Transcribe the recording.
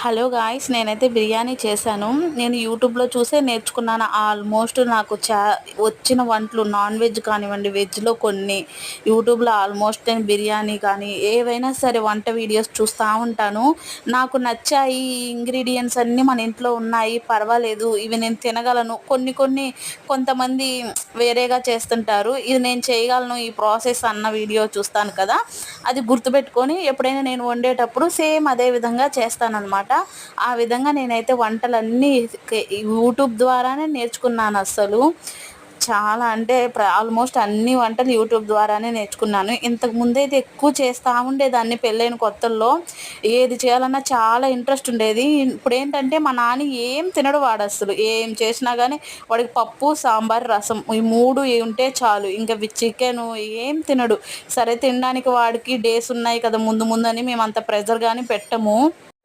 Hello guys, నేనైతే బిర్యానీ చేశాను. నేను యూట్యూబ్లో చూసే నేర్చుకున్నాను. ఆల్మోస్ట్ నాకు వచ్చిన వంటలు నాన్ వెజ్ కానివ్వండి, వెజ్లో కొన్ని యూట్యూబ్లో ఆల్మోస్ట్ నేను బిర్యానీ కానీ ఏవైనా సరే వంట వీడియోస్ చూస్తూ ఉంటాను. నాకు నచ్చాయి, ఈ ఇంగ్రీడియంట్స్ అన్నీ మన ఇంట్లో ఉన్నాయి, పర్వాలేదు, ఇవి నేను తినగలను. కొన్ని కొన్ని కొంతమంది వేరేగా చేస్తుంటారు, ఇది నేను చేయగలను ఈ ప్రాసెస్ అన్న వీడియో చూస్తాను కదా, అది గుర్తుపెట్టుకొని ఎప్పుడైనా నేను వండేటప్పుడు సేమ్ అదే విధంగా చేస్తానన్నమాట. ఆ విధంగా నేనైతే వంటలన్నీ యూట్యూబ్ ద్వారానే నేర్చుకున్నాను. అస్సలు చాలా అంటే ఆల్మోస్ట్ అన్ని వంటలు యూట్యూబ్ ద్వారానే నేర్చుకున్నాను. ఇంతకు ముందైతే ఎక్కువ చేస్తూ ఉండేదాన్ని. పెళ్ళైన కొత్తల్లో ఏది చేయాలన్నా చాలా ఇంట్రెస్ట్ ఉండేది. ఇప్పుడేంటంటే మా నాన్న ఏం తినడు, వాడు అసలు ఏం చేసినా కానీ వాడికి పప్పు, సాంబార్, రసం ఈ మూడు ఉంటే చాలు. ఇంకా చికెను ఏం తినడు. సరే, తినడానికి వాడికి డేస్ ఉన్నాయి కదా ముందు ముందు అని మేము అంత ప్రెజర్ కానీ పెట్టము.